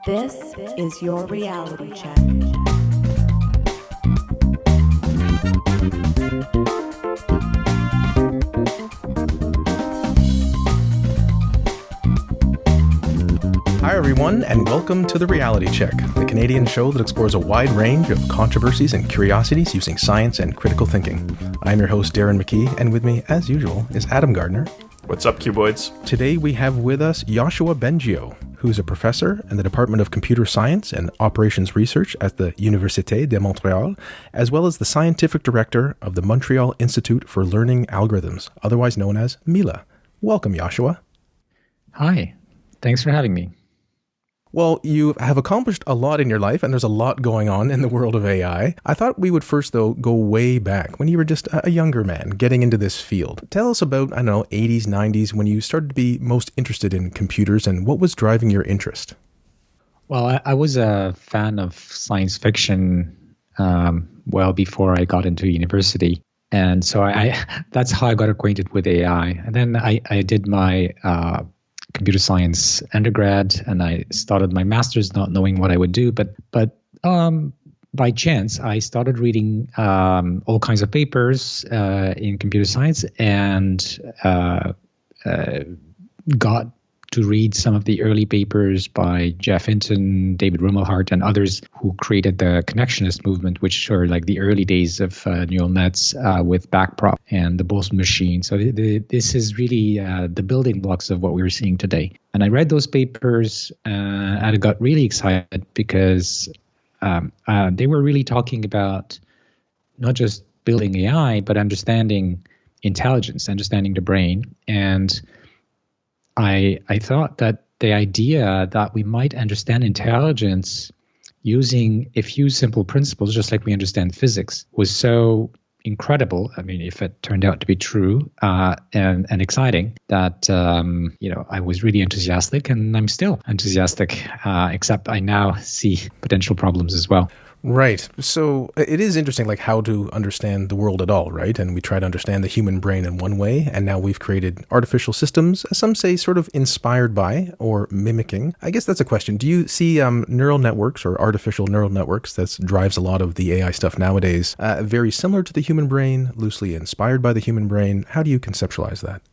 This is your reality check. Hi everyone, and welcome to The Reality Check, the Canadian show that explores a wide range of controversies and curiosities using science and critical thinking. I'm your host, Darren McKee, and with me, as usual, is Adam Gardner. What's up, cuboids? Today we have with us Yoshua Bengio, who's a professor in the Department of Computer Science and Operations Research at the Université de Montréal, as well as the scientific director of the Montreal Institute for Learning Algorithms, otherwise known as MILA. Welcome, Yoshua. Hi. Thanks for having me. Well, you have accomplished a lot in your life, and there's a lot going on in the world of AI. I thought we would first, though, go way back when you were just a younger man getting into this field. Tell us about, 80s, 90s, when you started to be most interested in computers, and what was driving your interest? Well, I was a fan of science fiction well before I got into university. And so that's how I got acquainted with AI. And then I did my computer science undergrad, and I started my master's not knowing what I would do. But by chance, I started reading all kinds of papers in computer science and got to read some of the early papers by Jeff Hinton, David Rumelhart, and others who created the connectionist movement, which are like the early days of neural nets with backprop and the Boltzmann machine. So this is really the building blocks of what we're seeing today. And I read those papers and I got really excited because they were really talking about not just building AI, but understanding intelligence, understanding the brain. And I thought that the idea that we might understand intelligence using a few simple principles, just like we understand physics, was so incredible. I mean, if it turned out to be true and exciting, that I was really enthusiastic, and I'm still enthusiastic. Except I now see potential problems as well. Right. So it is interesting, like how to understand the world at all, right? And we try to understand the human brain in one way, and now we've created artificial systems, some say sort of inspired by or mimicking. I guess that's a question. Do you see neural networks or artificial neural networks that drives a lot of the AI stuff nowadays very similar to the human brain, loosely inspired by the human brain? How do you conceptualize that?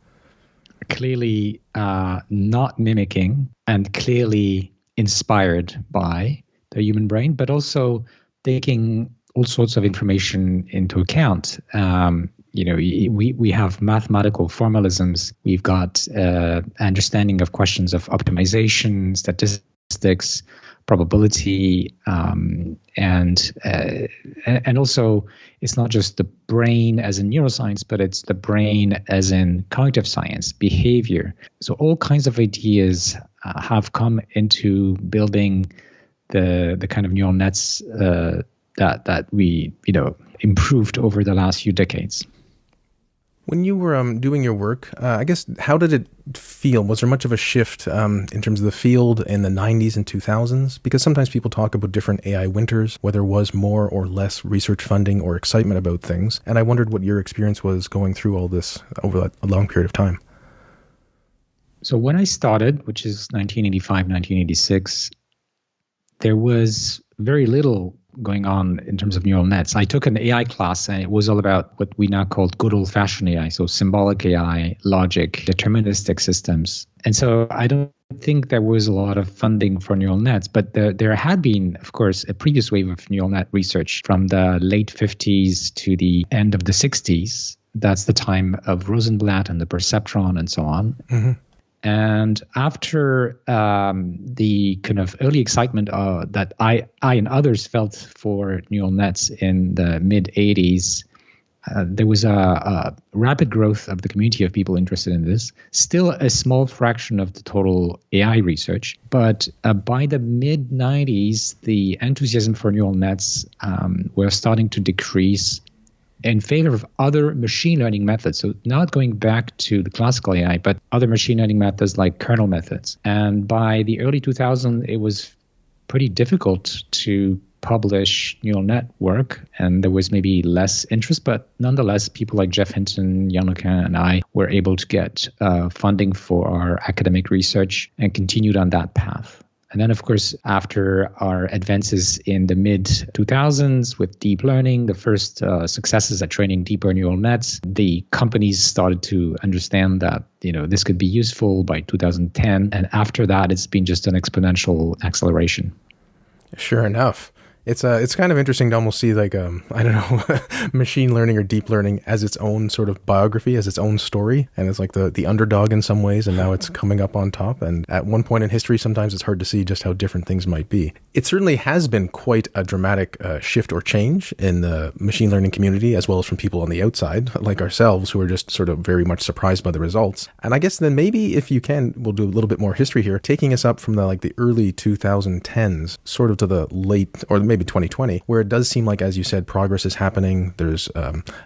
Clearly not mimicking and clearly inspired by the human brain, but also taking all sorts of information into account. We have mathematical formalisms. We've got understanding of questions of optimization, statistics, probability, and also it's not just the brain as in neuroscience, but it's the brain as in cognitive science, behavior. So all kinds of ideas have come into building the kind of neural nets that we improved over the last few decades. When you were doing your work, I guess, how did it feel? Was there much of a shift in terms of the field in the 90s and 2000s? Because sometimes people talk about different AI winters, whether there was more or less research funding or excitement about things. And I wondered what your experience was going through all this over a long period of time. So when I started, which is 1985, 1986, there was very little going on in terms of neural nets. I took an AI class, and it was all about what we now call good old-fashioned AI, so symbolic AI, logic, deterministic systems. And so I don't think there was a lot of funding for neural nets, but there had been, of course, a previous wave of neural net research from the late 50s to the end of the 60s. That's the time of Rosenblatt and the perceptron and so on. Mm-hmm. And after the kind of early excitement that I and others felt for neural nets in the mid-'80s, there was a rapid growth of the community of people interested in this. Still a small fraction of the total AI research. But by the mid-'90s, the enthusiasm for neural nets were starting to decrease in favor of other machine learning methods. So not going back to the classical AI, but other machine learning methods like kernel methods. And by the early 2000s, it was pretty difficult to publish neural network, and there was maybe less interest, but nonetheless, people like Jeff Hinton, Yannicka, and I were able to get funding for our academic research and continued on that path. And then, of course, after our advances in the mid-2000s with deep learning, the first successes at training deeper neural nets, the companies started to understand that, this could be useful by 2010. And after that, it's been just an exponential acceleration. Sure enough. It's kind of interesting to almost see like, I don't know, machine learning or deep learning as its own sort of biography, as its own story. And it's like the underdog in some ways, and now it's coming up on top. And at one point in history, sometimes it's hard to see just how different things might be. It certainly has been quite a dramatic shift or change in the machine learning community, as well as from people on the outside, like ourselves, who are just sort of very much surprised by the results. And I guess then maybe if you can, we'll do a little bit more history here, taking us up from the early 2010s, sort of to the late, or maybe 2020, where it does seem like, as you said, progress is happening. There's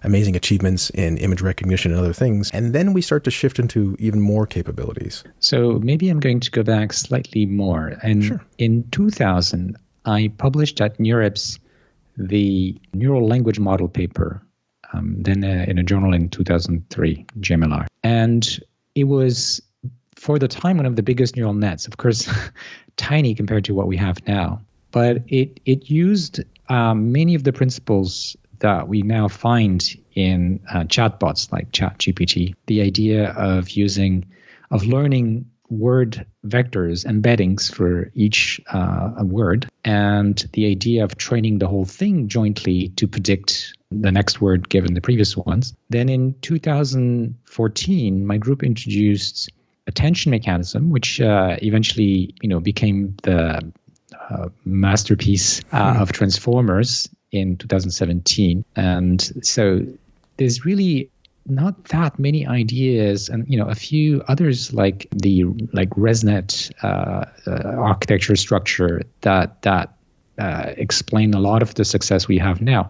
amazing achievements in image recognition and other things. And then we start to shift into even more capabilities. So maybe I'm going to go back slightly more. And sure. In 2000, I published at NeurIPS the neural language model paper, then in a journal in 2003, GMLR. And it was, for the time, one of the biggest neural nets, of course, tiny compared to what we have now. But it used many of the principles that we now find in chatbots like ChatGPT. The idea of learning word vectors, embeddings for each word, and the idea of training the whole thing jointly to predict the next word given the previous ones. Then in 2014, my group introduced attention mechanism, which eventually became the masterpiece of transformers in 2017. And so there's really not that many ideas, and a few others like the ResNet architecture structure that explain a lot of the success we have now.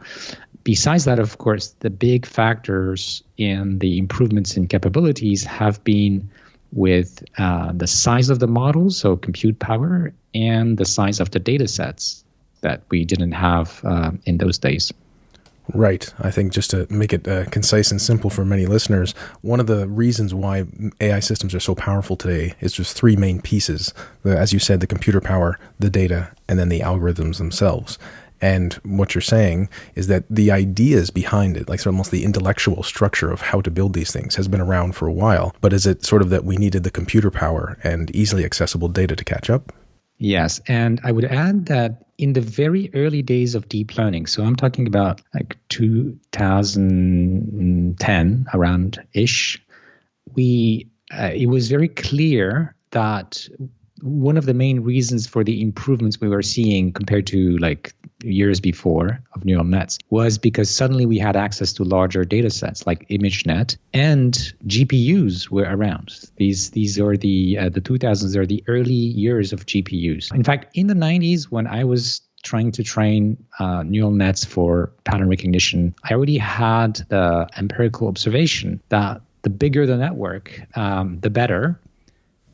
Besides that, of course, the big factors in the improvements in capabilities have been with the size of the models, so compute power, and the size of the data sets that we didn't have in those days. Right. I think just to make it concise and simple for many listeners, one of the reasons why AI systems are so powerful today is just three main pieces. As you said, the computer power, the data, and then the algorithms themselves. And what you're saying is that the ideas behind it, like sort of almost the intellectual structure of how to build these things, has been around for a while. But is it sort of that we needed the computer power and easily accessible data to catch up? Yes. And I would add that in the very early days of deep learning, so I'm talking about like 2010 around-ish, it was very clear that one of the main reasons for the improvements we were seeing compared to like years before of neural nets was because suddenly we had access to larger data sets like ImageNet, and GPUs were around. These are the 2000s are the early years of GPUs. In fact, in the 90s, when I was trying to train neural nets for pattern recognition, I already had the empirical observation that the bigger the network, the better.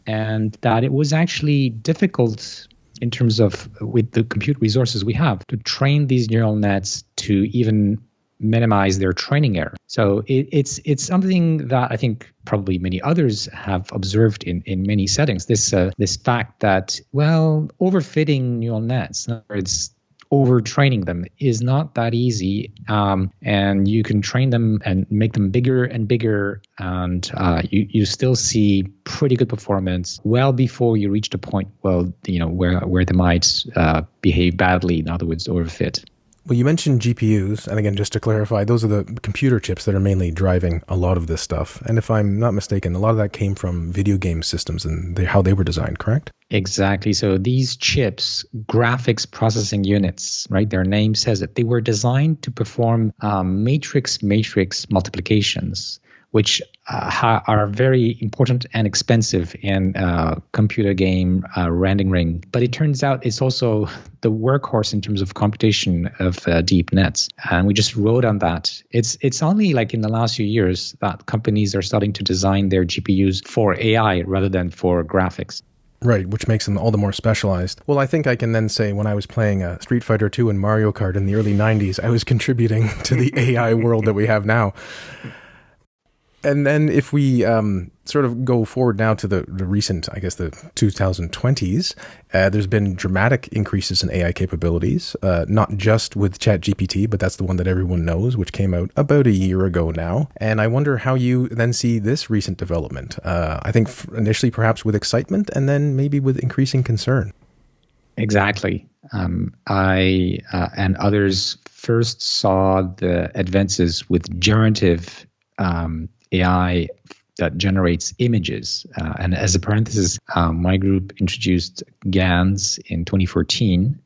And that it was actually difficult in terms of, with the compute resources we have, to train these neural nets to even minimize their training error. So it's something that I think probably many others have observed in many settings. This fact that, overfitting neural nets, in other words, overtraining them, is not that easy, and you can train them and make them bigger and bigger, and you still see pretty good performance well before you reach the point, where they might behave badly, in other words, overfit. Well, you mentioned GPUs, and again, just to clarify, those are the computer chips that are mainly driving a lot of this stuff. And if I'm not mistaken, a lot of that came from video game systems and how they were designed, correct? Exactly. So these chips, graphics processing units, right? Their name says it. They were designed to perform matrix multiplications, which are very important and expensive in computer game rendering. But it turns out it's also the workhorse in terms of computation of deep nets. And we just wrote on that. It's only like in the last few years that companies are starting to design their GPUs for AI rather than for graphics. Right, which makes them all the more specialized. Well, I think I can then say when I was playing Street Fighter 2 and Mario Kart in the early 90s, I was contributing to the AI world that we have now. And then if we sort of go forward now to the recent, I guess, the 2020s, there's been dramatic increases in AI capabilities, not just with ChatGPT, but that's the one that everyone knows, which came out about a year ago now. And I wonder how you then see this recent development. I think initially perhaps with excitement and then maybe with increasing concern. Exactly. I and others first saw the advances with generative AI that generates images. And as a parenthesis, my group introduced GANs in 2014,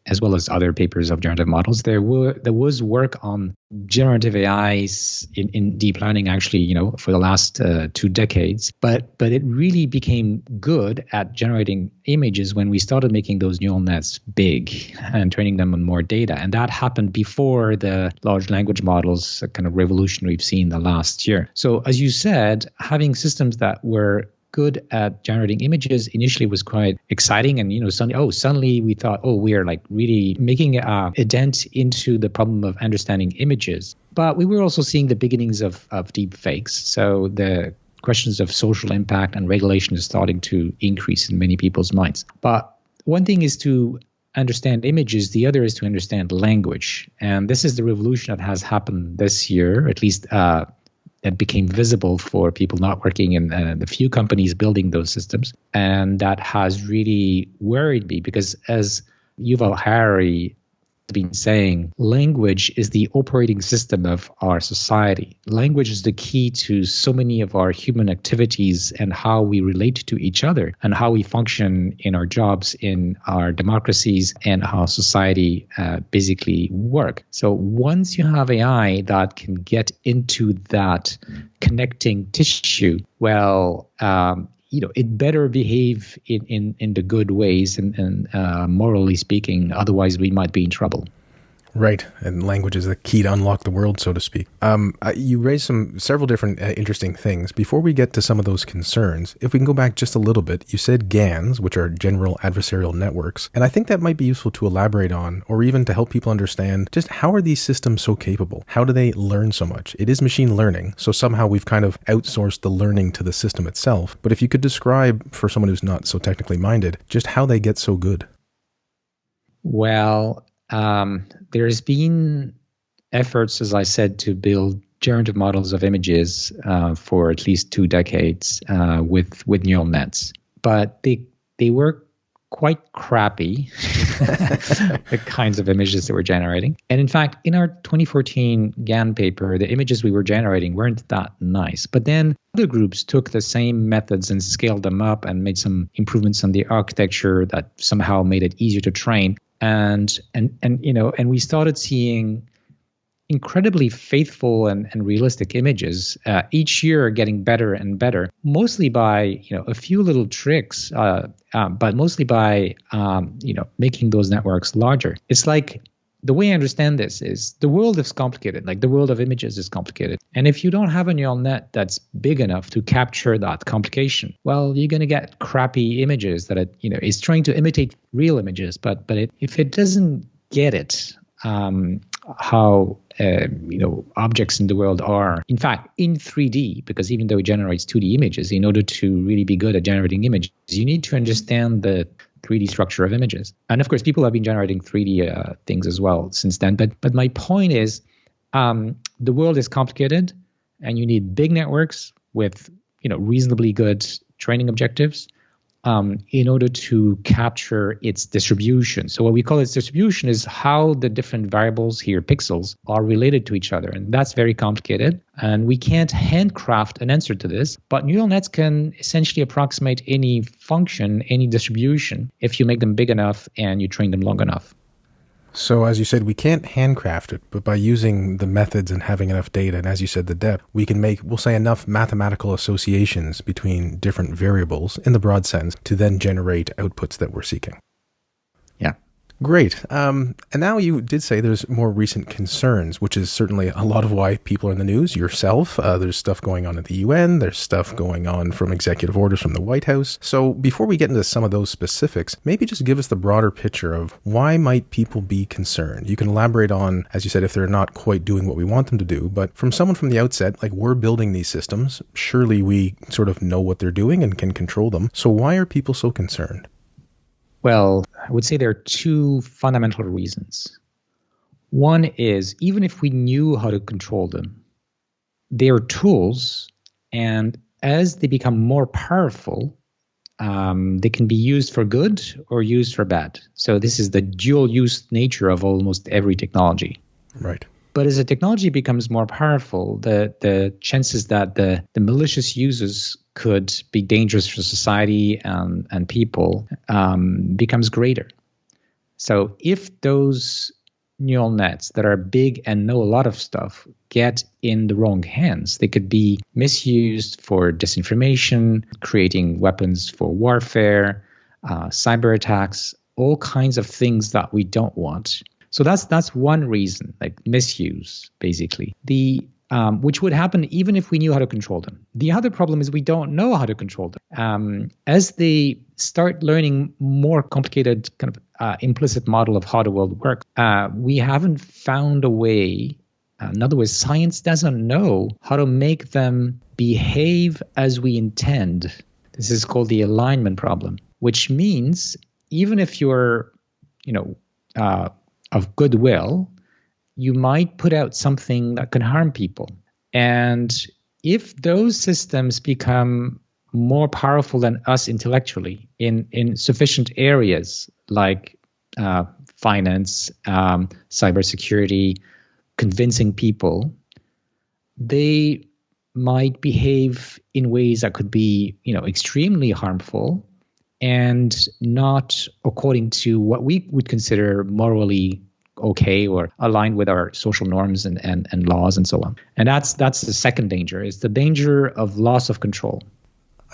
as well as other papers of generative models. There was work on generative AIs in deep learning, actually, for the last 2 decades. But it really became good at generating images when we started making those neural nets big and training them on more data. And that happened before the large language models kind of revolution we've seen the last year. So as you said, having systems that were good at generating images initially was quite exciting, and suddenly we thought, we are like really making a dent into the problem of understanding images. But we were also seeing the beginnings of deep fakes, so the questions of social impact and regulation is starting to increase in many people's minds. But one thing is to understand images, the other is to understand language, and this is the revolution that has happened this year, at least that became visible for people not working in the few companies building those systems. And that has really worried me because, as Yuval Harari has been saying, language is the operating system of our society. Language is the key to so many of our human activities and how we relate to each other and how we function in our jobs, in our democracies, and how society basically work. So once you have AI that can get into that connecting tissue, well, it better behave in the good ways and morally speaking, otherwise we might be in trouble. Right, and language is the key to unlock the world, so to speak. You raised several different interesting things. Before we get to some of those concerns, if we can go back just a little bit, you said GANs, which are general adversarial networks, and I think that might be useful to elaborate on, or even to help people understand just how are these systems so capable? How do they learn so much? It is machine learning, so somehow we've kind of outsourced the learning to the system itself. But if you could describe, for someone who's not so technically minded, just how they get so good. Well, there's been efforts, as I said, to build generative models of images for at least 2 decades with neural nets, but they were quite crappy, the kinds of images that we're generating. And in fact, in our 2014 GAN paper, the images we were generating weren't that nice. But then other groups took the same methods and scaled them up and made some improvements on the architecture that somehow made it easier to train. And we started seeing incredibly faithful and realistic images each year, getting better and better, mostly by a few little tricks, but mostly by making those networks larger. It's like, the way I understand this is the world is complicated, like the world of images is complicated. And if you don't have a neural net that's big enough to capture that complication, well, you're going to get crappy images that is trying to imitate real images, but if it doesn't get it, how objects in the world are, in fact, in 3D, because even though it generates 2D images, in order to really be good at generating images, you need to understand the 3D structure of images. And of course, people have been generating 3D things as well since then. But my point is, the world is complicated, and you need big networks with reasonably good training objectives in order to capture its distribution. So what we call its distribution is how the different variables here, pixels, are related to each other. And that's very complicated. And we can't handcraft an answer to this, but neural nets can essentially approximate any function, any distribution, if you make them big enough and you train them long enough. So as you said, we can't handcraft it, but by using the methods and having enough data, and as you said, the depth, we can make, we'll say, enough mathematical associations between different variables in the broad sense to then generate outputs that we're seeking. Yeah. Great. And now you did say there's more recent concerns, which is certainly a lot of why people are in the news. Yourself, there's stuff going on at the UN. There's stuff going on from executive orders from the White House. So before we get into some of those specifics, maybe just give us the broader picture of why might people be concerned. You can elaborate on, as you said, if they're not quite doing what we want them to do. But from someone from the outset, like we're building these systems, surely we sort of know what they're doing and can control them. So why are people so concerned? Well, I would say there are two fundamental reasons. One is, even if we knew how to control them, they are tools, and as they become more powerful, they can be used for good or used for bad. So this is the dual-use nature of almost every technology. Right. But as the technology becomes more powerful, the chances that the malicious users could be dangerous for society and people becomes greater. So if those neural nets that are big and know a lot of stuff get in the wrong hands, they could be misused for disinformation, creating weapons for warfare, cyber attacks, all kinds of things that we don't want. So that's one reason, like misuse, basically. Which would happen even if we knew how to control them. The other problem is we don't know how to control them. As they start learning more complicated kind of implicit model of how the world works, we haven't found a way. In other words, science doesn't know how to make them behave as we intend. This is called the alignment problem, which means even if you're, of goodwill, you might put out something that can harm people. And if those systems become more powerful than us intellectually in sufficient areas like finance, cybersecurity, convincing people, they might behave in ways that could be, extremely harmful and not according to what we would consider morally okay or aligned with our social norms and laws and so on. And that's the second danger, is the danger of loss of control.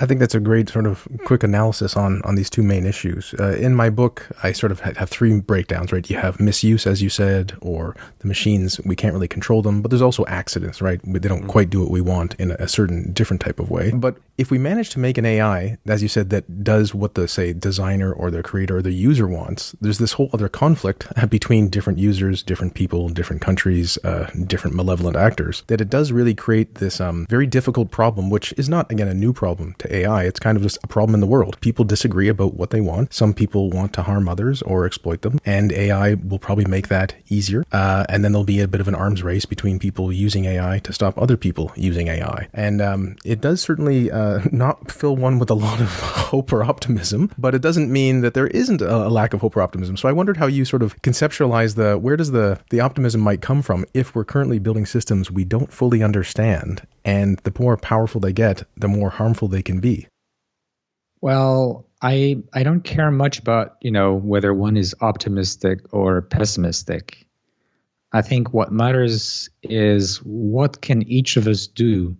I think that's a great sort of quick analysis on these two main issues. In my book, I sort of have three breakdowns, right? You have misuse, as you said, or the machines, we can't really control them, but there's also accidents, right? They don't quite do what we want in a certain different type of way. But if we manage to make an AI, as you said, that does what the, say, designer or the creator or the user wants, there's this whole other conflict between different users, different people, different countries, different malevolent actors, that it does really create this very difficult problem, which is not, again, a new problem to AI. It's kind of just a problem in the world. People disagree about what they want. Some people want to harm others or exploit them, and AI will probably make that easier. And then there'll be a bit of an arms race between people using AI to stop other people using AI. And it does certainly not fill one with a lot of hope or optimism, but it doesn't mean that there isn't a lack of hope or optimism. So I wondered how you sort of conceptualize where does the optimism might come from if we're currently building systems we don't fully understand, and the more powerful they get, the more harmful they can be. Well, I don't care much about, whether one is optimistic or pessimistic. I think what matters is what can each of us do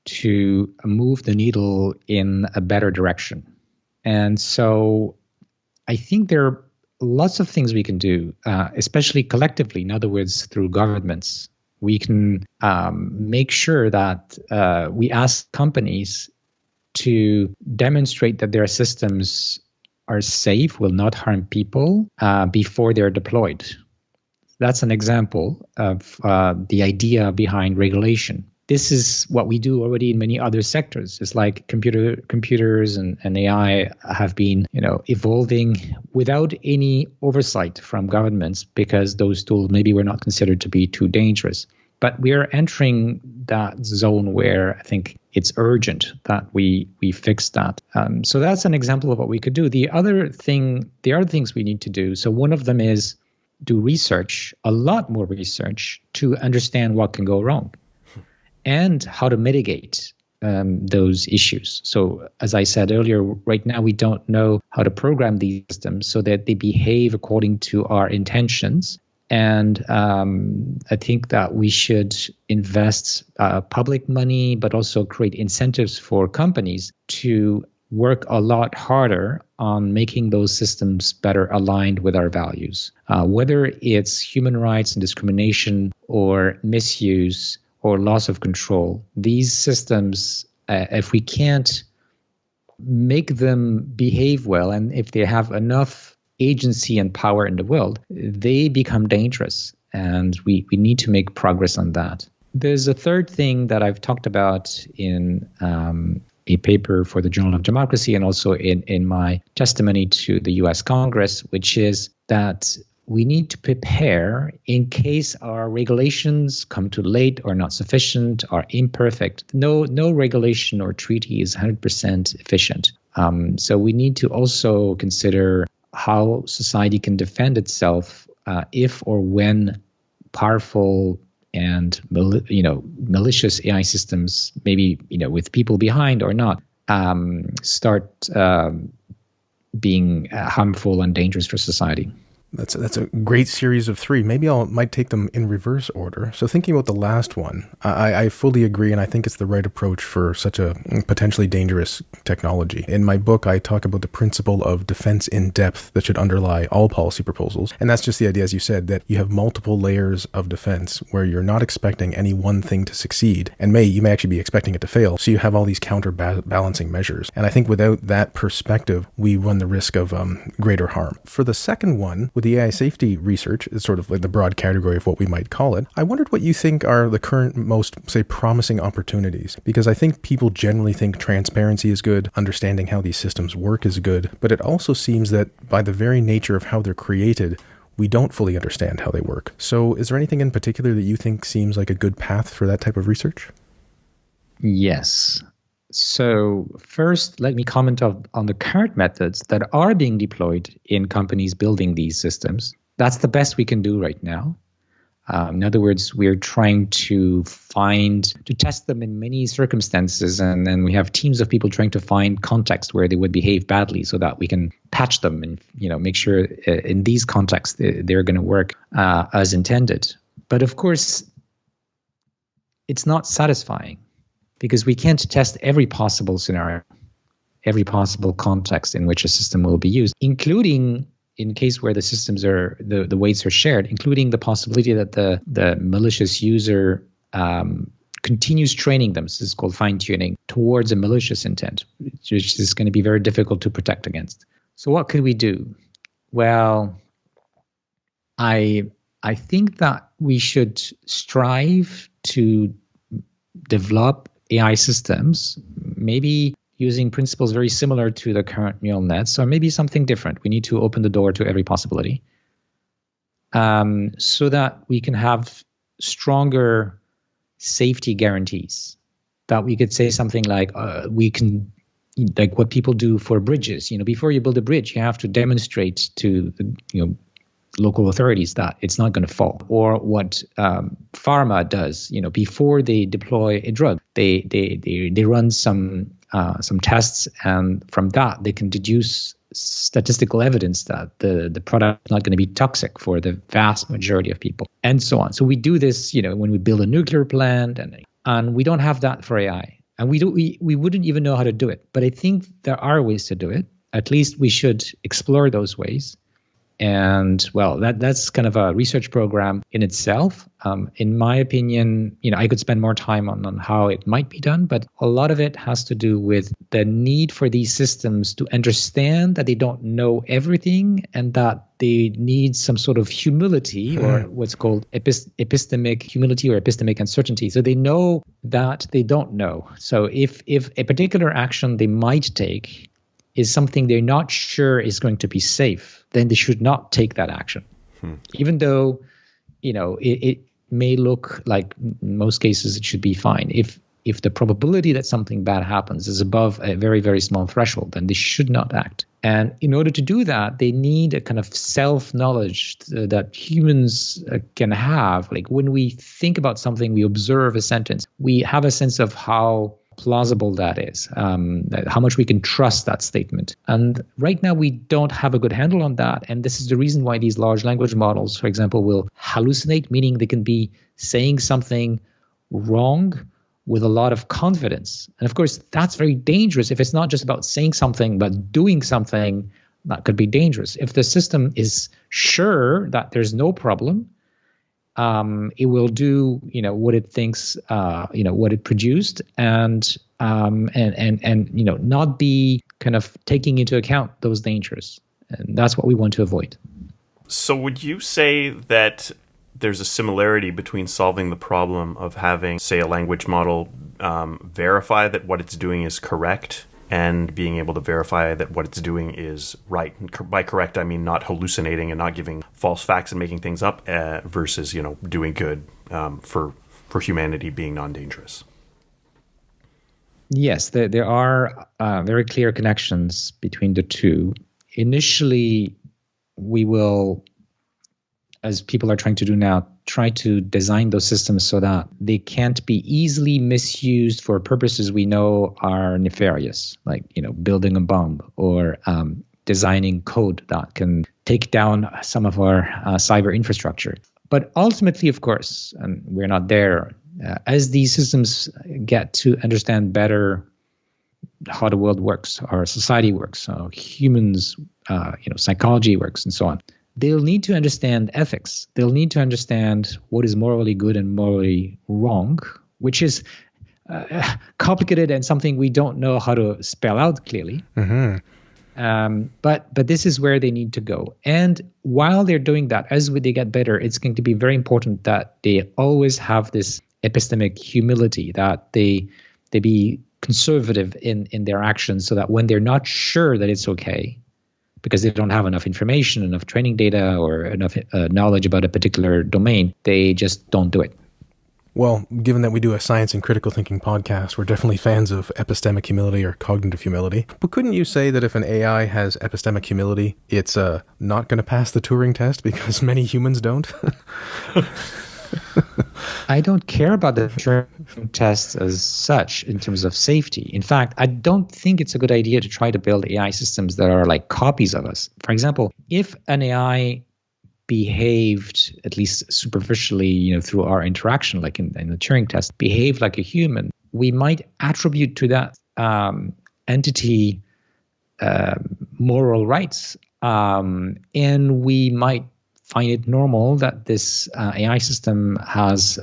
to move the needle in a better direction. And so I think there are lots of things we can do, especially collectively, in other words, through governments. We can make sure that we ask companies to demonstrate that their systems are safe, will not harm people before they're deployed. That's an example of the idea behind regulation. This is what we do already in many other sectors. It's like computers and AI have been, evolving without any oversight from governments because those tools maybe were not considered to be too dangerous. But we are entering that zone where I think it's urgent that we fix that. So that's an example of what we could do. The other things we need to do. So one of them is do research, a lot more research, to understand what can go wrong and how to mitigate those issues. So as I said earlier, right now we don't know how to program these systems so that they behave according to our intentions. And I think that we should invest public money, but also create incentives for companies to work a lot harder on making those systems better aligned with our values. Whether it's human rights and discrimination or misuse or loss of control, these systems, if we can't make them behave well, and if they have enough agency and power in the world, they become dangerous. And we need to make progress on that. There's a third thing that I've talked about in a paper for the Journal of Democracy and also in my testimony to the US Congress, which is that we need to prepare in case our regulations come too late or not sufficient or imperfect. No regulation or treaty is 100% efficient. So we need to also consider how society can defend itself if or when powerful and malicious AI systems, maybe with people behind or not, start being harmful and dangerous for society. That's a great series of three. Maybe I might take them in reverse order. So thinking about the last one, I fully agree, and I think it's the right approach for such a potentially dangerous technology. In my book, I talk about the principle of defense in depth that should underlie all policy proposals. And that's just the idea, as you said, that you have multiple layers of defense where you're not expecting any one thing to succeed, and you may actually be expecting it to fail. So you have all these counterbalancing measures. And I think without that perspective, we run the risk of greater harm. For the second one, with the AI safety research, is sort of like the broad category of what we might call it. I wondered what you think are the current most, say, promising opportunities, because I think people generally think transparency is good, understanding how these systems work is good, but it also seems that by the very nature of how they're created, we don't fully understand how they work. So is there anything in particular that you think seems like a good path for that type of research? Yes. So first, let me comment on the current methods that are being deployed in companies building these systems. That's the best we can do right now. In other words, we're trying to test them in many circumstances, and then we have teams of people trying to find contexts where they would behave badly so that we can patch them and make sure in these contexts they're going to work as intended. But of course, it's not satisfying, because we can't test every possible scenario, every possible context in which a system will be used, including in case where the systems are, the weights are shared, including the possibility that the malicious user continues training them. This is called fine-tuning towards a malicious intent, which is going to be very difficult to protect against. So what could we do? Well, I think that we should strive to develop AI systems, maybe using principles very similar to the current neural nets, or maybe something different. We need to open the door to every possibility so that we can have stronger safety guarantees. That we could say something like, we can, like what people do for bridges. Before you build a bridge, you have to demonstrate to the, local authorities that it's not going to fall. Or what pharma does, before they deploy a drug, they run some tests, and from that they can deduce statistical evidence that the product is not going to be toxic for the vast majority of people, and so on. So we do this, when we build a nuclear plant, and we don't have that for AI, and we wouldn't even know how to do it. But I think there are ways to do it. At least we should explore those ways. And well, that's kind of a research program in itself. In my opinion, I could spend more time on how it might be done, but a lot of it has to do with the need for these systems to understand that they don't know everything, and that they need some sort of humility, or what's called epistemic humility or epistemic uncertainty. So they know that they don't know. So if a particular action they might take is something they're not sure is going to be safe, then they should not take that action. Even though, it may look like in most cases it should be fine. If the probability that something bad happens is above a very, very small threshold, then they should not act. And in order to do that, they need a kind of self-knowledge that humans can have. Like when we think about something, we observe a sentence, we have a sense of how plausible that is, how much we can trust that statement. And right now we don't have a good handle on that. And this is the reason why these large language models, for example, will hallucinate, meaning they can be saying something wrong with a lot of confidence. And of course, that's very dangerous. If it's not just about saying something, but doing something, that could be dangerous. If the system is sure that there's no problem, it will do, what it thinks, what it produced, and not be kind of taking into account those dangers. And that's what we want to avoid. So would you say that there's a similarity between solving the problem of having, say, a language model verify that what it's doing is correct and being able to verify that what it's doing is right? And by correct, I mean not hallucinating and not giving false facts and making things up versus, doing good for humanity being non-dangerous. Yes, there are very clear connections between the two. Initially, we will, as people are trying to do now, try to design those systems so that they can't be easily misused for purposes we know are nefarious, like building a bomb or designing code that can take down some of our cyber infrastructure. But ultimately, of course, and we're not there, as these systems get to understand better how the world works, our society works, how humans, psychology works, and so on, they'll need to understand ethics. They'll need to understand what is morally good and morally wrong, which is complicated and something we don't know how to spell out clearly. Mm-hmm. But this is where they need to go. And while they're doing that, as they get better, it's going to be very important that they always have this epistemic humility, that they be conservative in their actions, so that when they're not sure that it's okay, because they don't have enough information, enough training data, or enough knowledge about a particular domain, they just don't do it. Well, given that we do a science and critical thinking podcast, we're definitely fans of epistemic humility or cognitive humility. But couldn't you say that if an AI has epistemic humility, it's not going to pass the Turing test because many humans don't? I don't care about the Turing test as such in terms of safety. In fact, I don't think it's a good idea to try to build AI systems that are like copies of us. For example, if an AI behaved, at least superficially, through our interaction, like in the Turing test, behaved like a human, we might attribute to that entity moral rights, and we might find it normal that this AI system has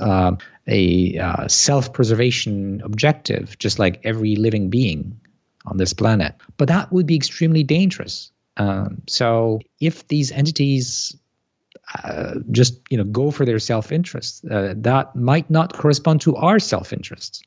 a self-preservation objective, just like every living being on this planet. But that would be extremely dangerous. So if these entities just go for their self-interest, that might not correspond to our self-interests.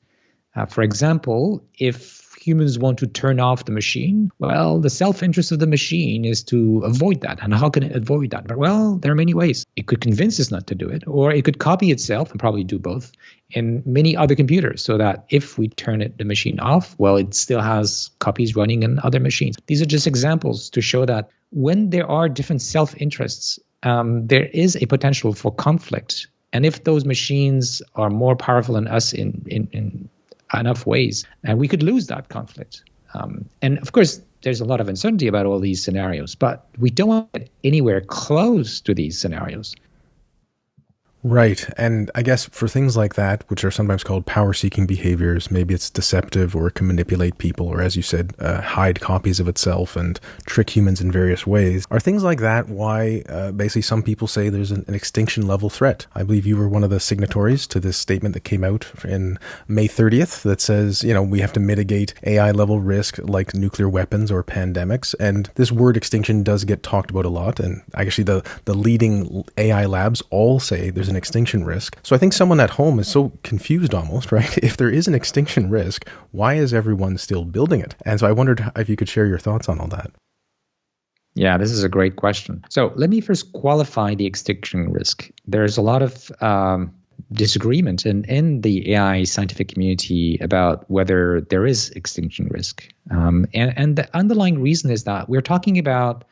For example, if humans want to turn off the machine, well, the self-interest of the machine is to avoid that. And how can it avoid that? Well, there are many ways. It could convince us not to do it, or it could copy itself, and probably do both, in many other computers, so that if we turn the machine off, well, it still has copies running in other machines. These are just examples to show that when there are different self-interests, there is a potential for conflict. And if those machines are more powerful than us in enough ways, and we could lose that conflict. And of course, there's a lot of uncertainty about all these scenarios, but we don't want to get anywhere close to these scenarios. Right. And I guess for things like that, which are sometimes called power-seeking behaviors, maybe it's deceptive or it can manipulate people, or as you said, hide copies of itself and trick humans in various ways. Are things like that why basically some people say there's an extinction level threat? I believe you were one of the signatories to this statement that came out in May 30th that says, we have to mitigate AI level risk like nuclear weapons or pandemics. And this word extinction does get talked about a lot. And actually the leading AI labs all say there's an extinction risk. So I think someone at home is so confused almost, right? If there is an extinction risk, why is everyone still building it? And so I wondered if you could share your thoughts on all that. Yeah, this is a great question. So let me first qualify the extinction risk. There's a lot of disagreement in the AI scientific community about whether there is extinction risk. And the underlying reason is that we're talking about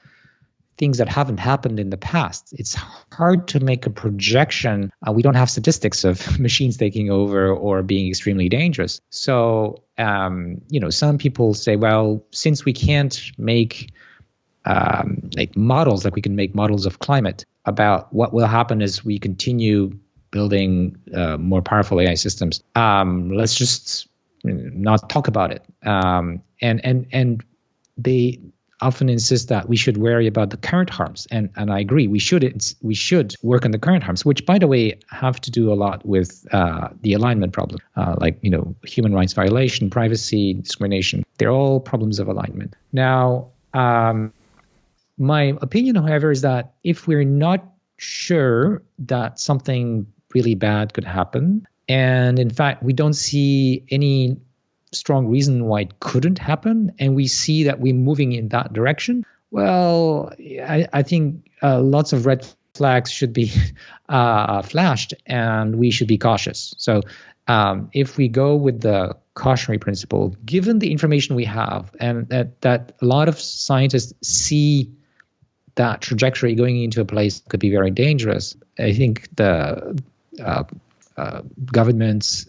things that haven't happened in the past. It's hard to make a projection. We don't have statistics of machines taking over or being extremely dangerous. So, some people say, well, since we can't make models, like we can make models of climate about what will happen as we continue building more powerful AI systems. Let's just not talk about it. And they often insist that we should worry about the current harms, and I agree. We should work on the current harms, which, by the way, have to do a lot with the alignment problem, like human rights violation, privacy, discrimination. They're all problems of alignment. Now, my opinion, however, is that if we're not sure that something really bad could happen, and in fact we don't see any strong reason why it couldn't happen, and we see that we're moving in that direction, well, I think lots of red flags should be flashed, and we should be cautious. So if we go with the cautionary principle, given the information we have, and that a lot of scientists see that trajectory going into a place that could be very dangerous, I think the governments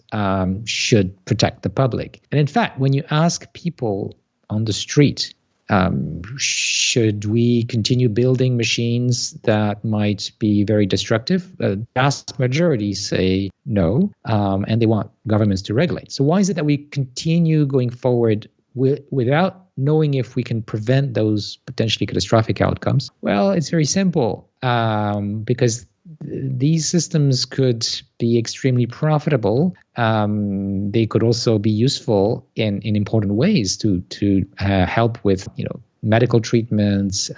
should protect the public. And in fact, when you ask people on the street, should we continue building machines that might be very destructive? The vast majority say no, and they want governments to regulate. So why is it that we continue going forward without knowing if we can prevent those potentially catastrophic outcomes? Well, it's very simple, because these systems could be extremely profitable. They could also be useful in important ways to help with medical treatments,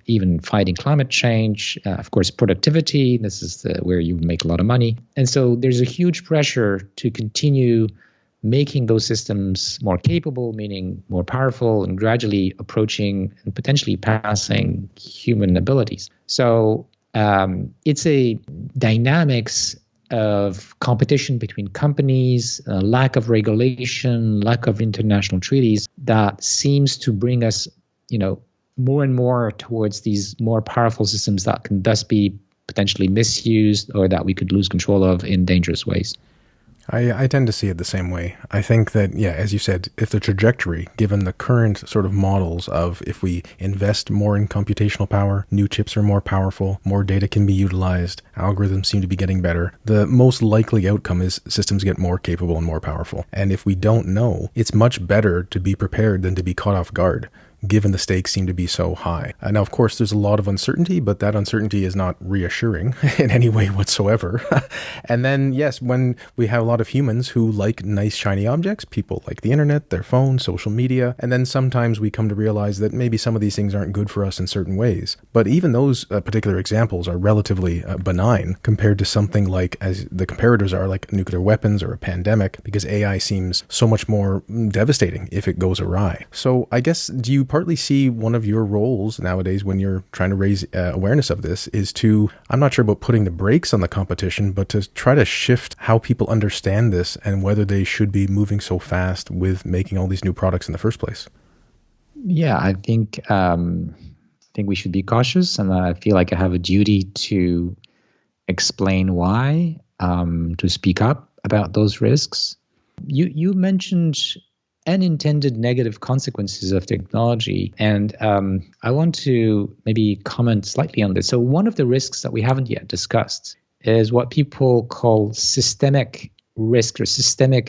even fighting climate change, of course, productivity. This is where you make a lot of money. And so there's a huge pressure to continue making those systems more capable, meaning more powerful, and gradually approaching and potentially passing human abilities. So it's a dynamics of competition between companies, lack of regulation, lack of international treaties that seems to bring us, more and more towards these more powerful systems that can thus be potentially misused or that we could lose control of in dangerous ways. I tend to see it the same way. I think that, as you said, if the trajectory, given the current sort of models of if we invest more in computational power, new chips are more powerful, more data can be utilized, algorithms seem to be getting better, the most likely outcome is systems get more capable and more powerful. And if we don't know, it's much better to be prepared than to be caught off guard, given the stakes seem to be so high. Now, of course, there's a lot of uncertainty, but that uncertainty is not reassuring in any way whatsoever. And then, yes, when we have a lot of humans who like nice, shiny objects, people like the internet, their phone, social media, and then sometimes we come to realize that maybe some of these things aren't good for us in certain ways. But even those particular examples are relatively benign compared to something like, as the comparators are, like nuclear weapons or a pandemic, because AI seems so much more devastating if it goes awry. So I guess, do you partly see one of your roles nowadays when you're trying to raise awareness of this is to, I'm not sure about putting the brakes on the competition, but to try to shift how people understand this and whether they should be moving so fast with making all these new products in the first place? Yeah, I think we should be cautious, and I feel like I have a duty to explain why, to speak up about those risks. You mentioned unintended negative consequences of technology. And I want to maybe comment slightly on this. So one of the risks that we haven't yet discussed is what people call systemic risk or systemic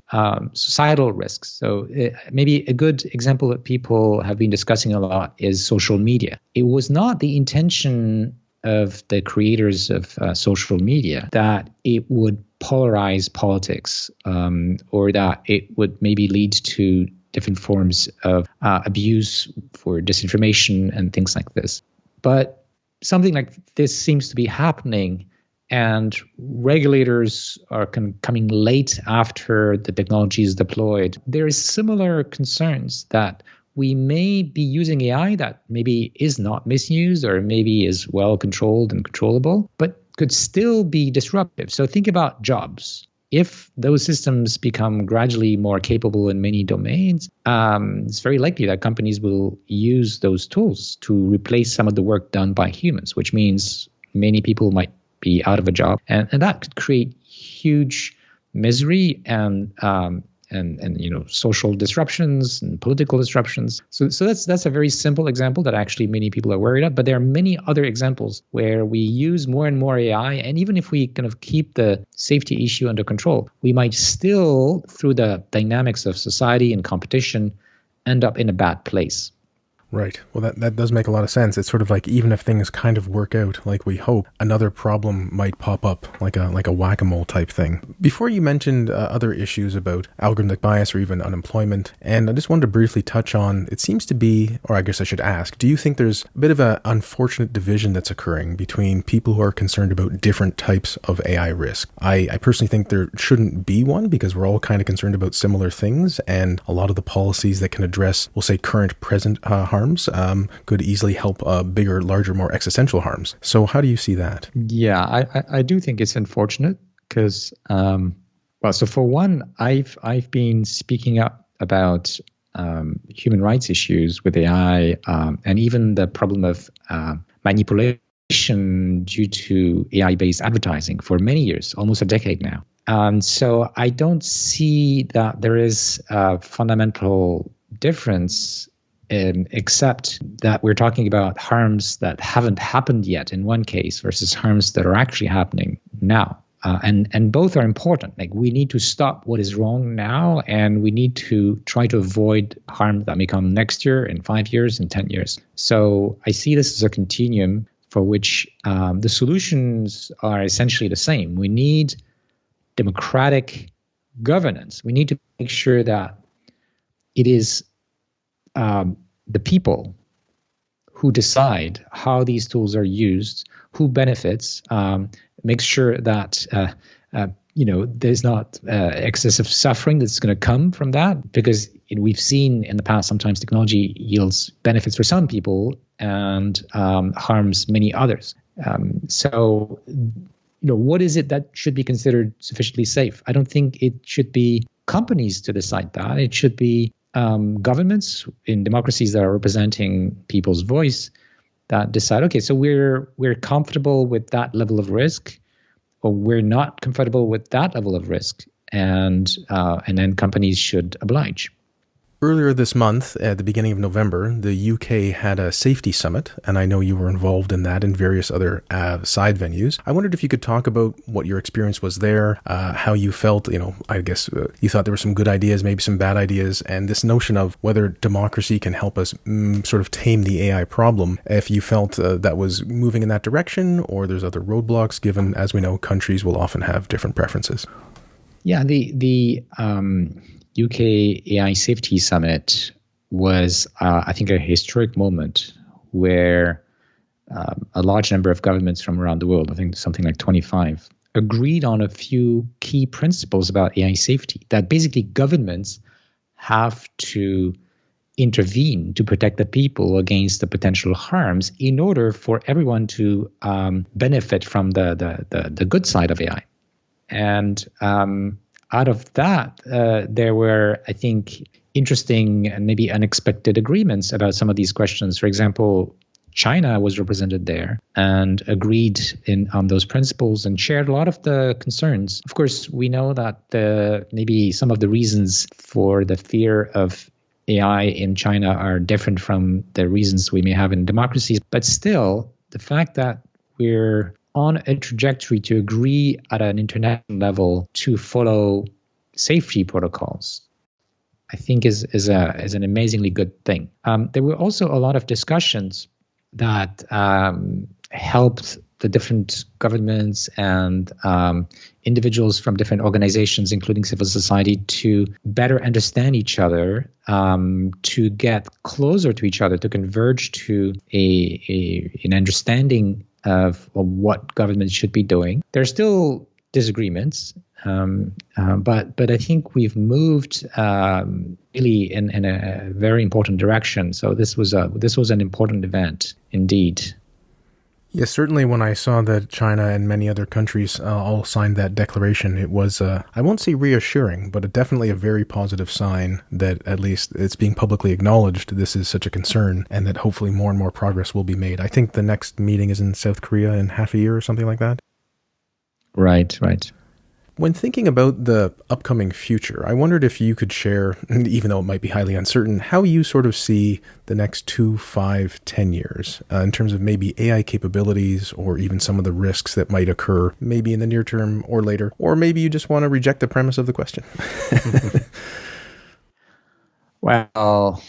societal risks. So maybe a good example that people have been discussing a lot is social media. It was not the intention of the creators of social media that it would polarize politics, or that it would maybe lead to different forms of abuse for disinformation and things like this. But something like this seems to be happening, and regulators are coming late after the technology is deployed. There is similar concerns that we may be using AI that maybe is not misused or maybe is well controlled and controllable, but could still be disruptive. So think about jobs. If those systems become gradually more capable in many domains, it's very likely that companies will use those tools to replace some of the work done by humans, which means many people might be out of a job. And that could create huge misery and and social disruptions and political disruptions. So that's a very simple example that actually many people are worried about. But there are many other examples where we use more and more AI, and even if we kind of keep the safety issue under control, we might still, through the dynamics of society and competition, end up in a bad place. Right. Well, that does make a lot of sense. It's sort of like even if things kind of work out like we hope, another problem might pop up like a whack-a-mole type thing. Before you mentioned other issues about algorithmic bias or even unemployment, and I just wanted to briefly touch on, it seems to be, or I guess I should ask, do you think there's a bit of an unfortunate division that's occurring between people who are concerned about different types of AI risk? I personally think there shouldn't be one because we're all kind of concerned about similar things, and a lot of the policies that can address, we'll say, current, present harms could easily help bigger, larger, more existential harms. So how do you see that? Yeah, I do think it's unfortunate because, so for one, I've been speaking up about human rights issues with AI and even the problem of manipulation due to AI-based advertising for many years, almost a decade now. So I don't see that there is a fundamental difference except that we're talking about harms that haven't happened yet in one case versus harms that are actually happening now. And both are important. Like, we need to stop what is wrong now, and we need to try to avoid harm that may come next year, in 5 years, in 10 years. So I see this as a continuum for which the solutions are essentially the same. We need democratic governance. We need to make sure that it is the people who decide how these tools are used, who benefits, make sure that there's not excessive suffering that's going to come from that, because we've seen in the past sometimes technology yields benefits for some people and harms many others. So what is it that should be considered sufficiently safe? I don't think it should be companies to decide that. It should be governments in democracies that are representing people's voice that decide, okay, so we're comfortable with that level of risk, or we're not comfortable with that level of risk, and then companies should oblige. Earlier this month, at the beginning of November, the UK had a safety summit, and I know you were involved in that and various other side venues. I wondered if you could talk about what your experience was there, how you felt, I guess you thought there were some good ideas, maybe some bad ideas, and this notion of whether democracy can help us sort of tame the AI problem, if you felt that was moving in that direction, or there's other roadblocks, given, as we know, countries will often have different preferences. Yeah, the UK AI Safety Summit was, I think, a historic moment where a large number of governments from around the world, I think something like 25, agreed on a few key principles about AI safety, that basically governments have to intervene to protect the people against the potential harms in order for everyone to benefit from the good side of AI. And out of that, there were, I think, interesting and maybe unexpected agreements about some of these questions. For example, China was represented there and agreed on those principles and shared a lot of the concerns. Of course, we know that maybe some of the reasons for the fear of AI in China are different from the reasons we may have in democracies. But still, the fact that we're on a trajectory to agree at an international level to follow safety protocols, I think is an amazingly good thing. There were also a lot of discussions that helped the different governments and individuals from different organizations, including civil society, to better understand each other, to get closer to each other, to converge to an understanding of what governments should be doing. There are still disagreements, but I think we've moved really in a very important direction. So this was an important event indeed. Yes, certainly when I saw that China and many other countries all signed that declaration, it was, I won't say reassuring, but definitely a very positive sign that at least it's being publicly acknowledged this is such a concern, and that hopefully more and more progress will be made. I think the next meeting is in South Korea in half a year or something like that. Right. When thinking about the upcoming future, I wondered if you could share, even though it might be highly uncertain, how you sort of see the next 2, 5, 10 years in terms of maybe AI capabilities or even some of the risks that might occur maybe in the near term or later, or maybe you just want to reject the premise of the question. Well,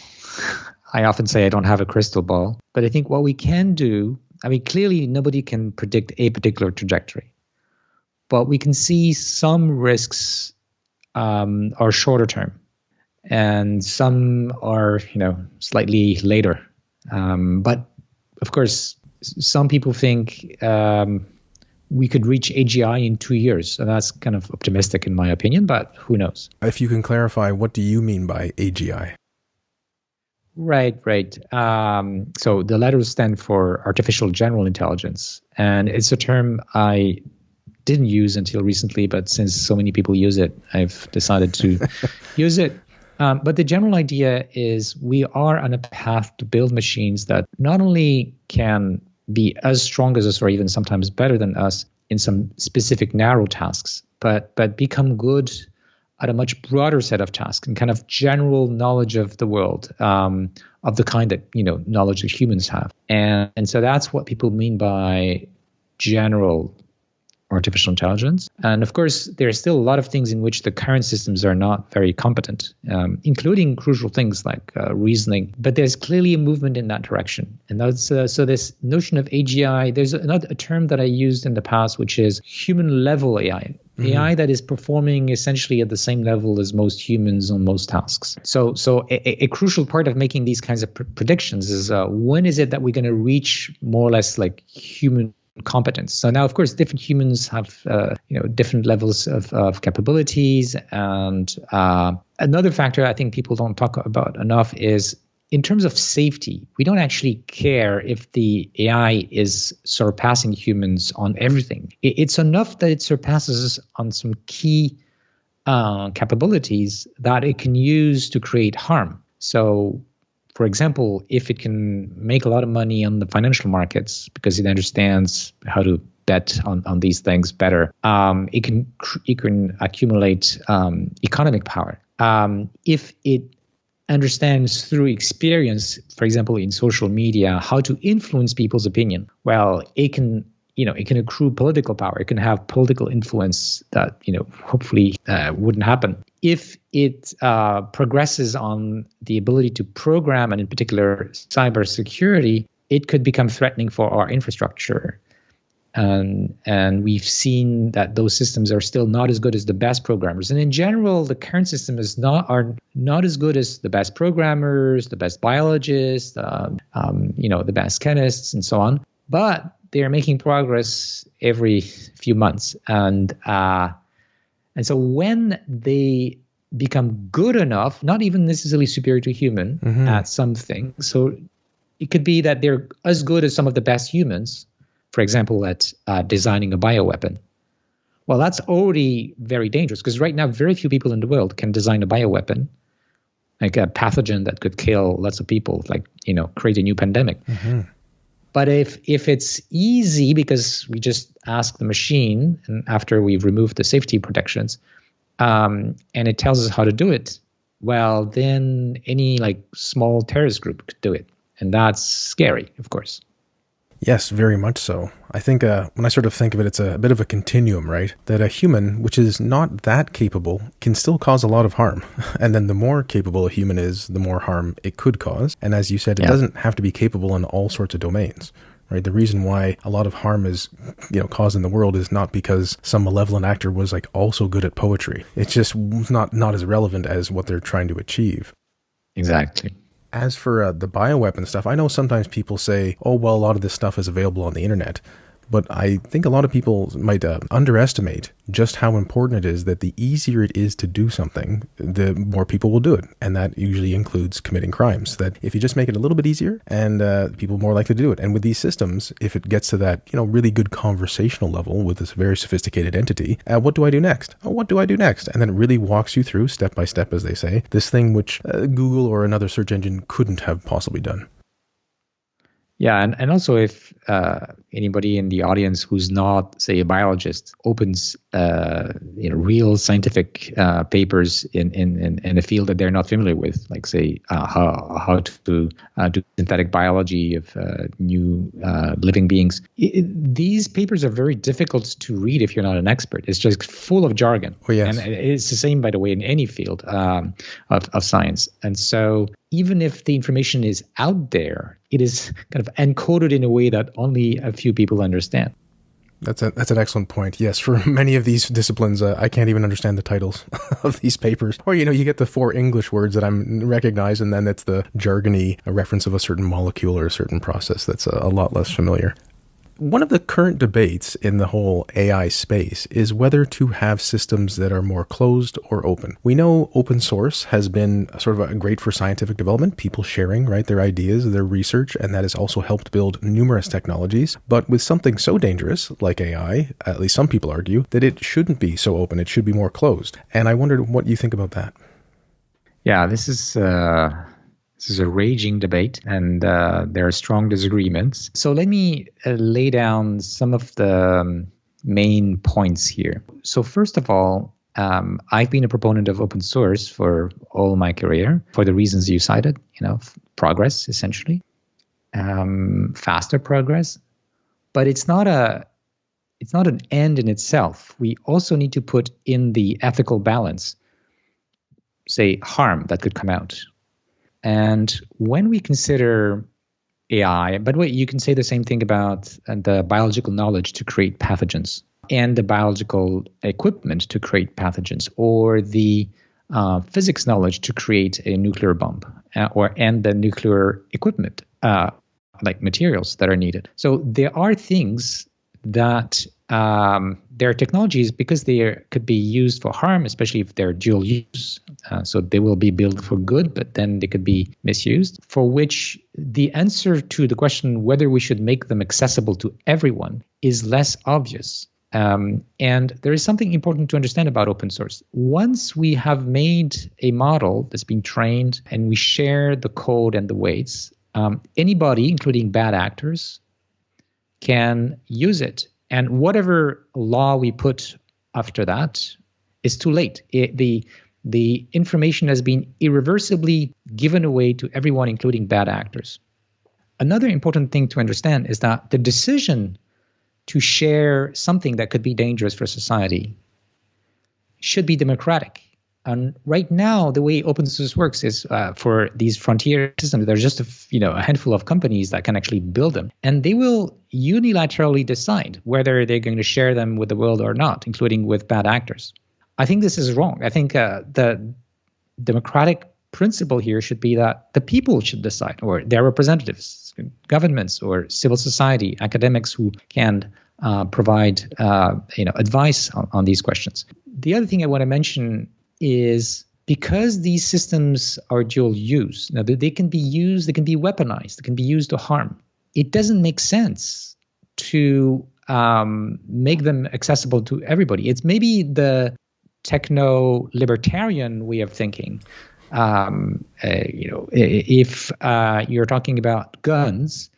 I often say I don't have a crystal ball, but I think what we can do, I mean, clearly nobody can predict a particular trajectory, but we can see some risks are shorter term and some are, slightly later. But of course, some people think we could reach AGI in 2 years. And that's kind of optimistic in my opinion, but who knows? If you can clarify, what do you mean by AGI? Right. So the letters stand for artificial general intelligence. And it's a term I didn't use until recently, but since so many people use it, I've decided to use it. But the general idea is we are on a path to build machines that not only can be as strong as us or even sometimes better than us in some specific narrow tasks, but become good at a much broader set of tasks and kind of general knowledge of the world, of the kind that, knowledge that humans have. And so that's what people mean by general artificial intelligence. And of course, there are still a lot of things in which the current systems are not very competent, including crucial things like reasoning. But there's clearly a movement in that direction. And that's so this notion of AGI, there's a term that I used in the past, which is human level AI. Mm-hmm. AI that is performing essentially at the same level as most humans on most tasks. So a crucial part of making these kinds of predictions is when is it that we're going to reach more or less like human competence. So now, of course, different humans have different levels of capabilities. And another factor I think people don't talk about enough is in terms of safety. We don't actually care if the AI is surpassing humans on everything. It's enough that it surpasses us on some key capabilities that it can use to create harm. So, for example, if it can make a lot of money on the financial markets because it understands how to bet on these things better, it can accumulate economic power. If it understands through experience, for example, in social media, how to influence people's opinion, well, it can accrue political power. It can have political influence that, hopefully wouldn't happen. If it progresses on the ability to program, and in particular cybersecurity, it could become threatening for our infrastructure. And we've seen that those systems are still not as good as the best programmers. And in general, the current system are not as good as the best programmers, the best biologists, the best chemists, and so on. But they are making progress every few months. And so when they become good enough, not even necessarily superior to human at something, so it could be that they're as good as some of the best humans, for example, at designing a bioweapon. Well, that's already very dangerous because right now, very few people in the world can design a bioweapon, like a pathogen that could kill lots of people, like, create a new pandemic. Mm-hmm. But if it's easy because we just ask the machine, and after we've removed the safety protections, and it tells us how to do it, well, then any small terrorist group could do it. And that's scary, of course. Yes, very much so. I think when I sort of think of it, it's a bit of a continuum, right? That a human, which is not that capable, can still cause a lot of harm. And then the more capable a human is, the more harm it could cause. And as you said, it doesn't have to be capable in all sorts of domains, right? The reason why a lot of harm is, caused in the world is not because some malevolent actor was also good at poetry. It's just not as relevant as what they're trying to achieve. Exactly. As for the bioweapon stuff, I know sometimes people say, oh, well, a lot of this stuff is available on the internet. But I think a lot of people might underestimate just how important it is that the easier it is to do something, the more people will do it. And that usually includes committing crimes. That if you just make it a little bit easier, and people are more likely to do it. And with these systems, if it gets to that, really good conversational level with this very sophisticated entity, what do I do next? Oh, what do I do next? And then it really walks you through step by step, as they say, this thing which Google or another search engine couldn't have possibly done. Yeah, and also if anybody in the audience who's not, say, a biologist opens real scientific papers in a field that they're not familiar with, like say how to do synthetic biology of new living beings, these papers are very difficult to read if you're not an expert. It's just full of jargon. Oh, yes. And it's the same, by the way, in any field of science. And so even if the information is out there, it is kind of encoded in a way that only a few people understand. That's an excellent point. Yes, for many of these disciplines, I can't even understand the titles of these papers. Or, you get the 4 English words that I'm recognize, and then it's the jargony reference of a certain molecule or a certain process that's a lot less familiar. One of the current debates in the whole AI space is whether to have systems that are more closed or open. We know open source has been sort of great for scientific development, people sharing, right, their ideas, their research, and that has also helped build numerous technologies. But with something so dangerous like AI, at least some people argue, that it shouldn't be so open, it should be more closed. And I wondered what you think about that. Yeah, this is a raging debate, and there are strong disagreements. So let me lay down some of the main points here. So first of all, I've been a proponent of open source for all my career for the reasons you cited, progress, essentially, faster progress. But it's not an end in itself. We also need to put in the ethical balance, say, harm that could come out. And when we consider AI, by the way, you can say the same thing about the biological knowledge to create pathogens and the biological equipment to create pathogens, or the physics knowledge to create a nuclear bomb, and the nuclear equipment, like materials that are needed. So there are things that there are technologies, because they could be used for harm, especially if they're dual use. So they will be built for good, but then they could be misused, for which the answer to the question whether we should make them accessible to everyone is less obvious. And there is something important to understand about open source. Once we have made a model that's been trained and we share the code and the weights, anybody, including bad actors, can use it. And whatever law we put after that is too late. The information has been irreversibly given away to everyone, including bad actors. Another important thing to understand is that the decision to share something that could be dangerous for society should be democratic. And right now, the way open source works is for these frontier systems, there's just a handful of companies that can actually build them. And they will unilaterally decide whether they're going to share them with the world or not, including with bad actors. I think this is wrong. I think the democratic principle here should be that the people should decide, or their representatives, governments or civil society, academics who can provide advice on these questions. The other thing I want to mention is, because these systems are dual use, now they can be used, they can be weaponized, they can be used to harm. It doesn't make sense to make them accessible to everybody. It's maybe the techno-libertarian way of thinking. If you're talking about guns,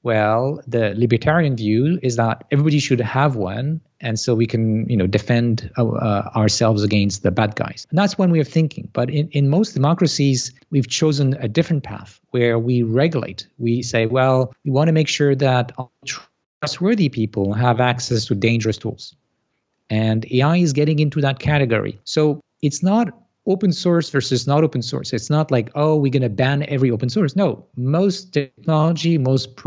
well, the libertarian view is that everybody should have one, and so we can, defend ourselves against the bad guys. And that's one way of thinking. But in most democracies, we've chosen a different path where we regulate. We say, well, we want to make sure that trustworthy people have access to dangerous tools. And AI is getting into that category. So it's not open source versus not open source. It's not like, we're going to ban every open source. No, most technology, most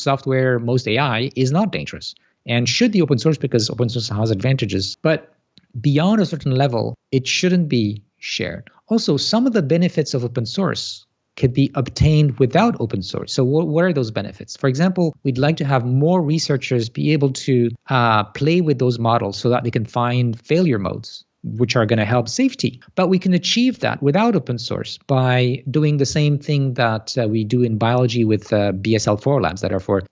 software, most AI is not dangerous and should be open source because open source has advantages. But beyond a certain level, it shouldn't be shared. Also, some of the benefits of open source could be obtained without open source. So what are those benefits? For example, we'd like to have more researchers be able to play with those models so that they can find failure modes, which are going to help safety. But we can achieve that without open source by doing the same thing that we do in biology with BSL-4 labs that are for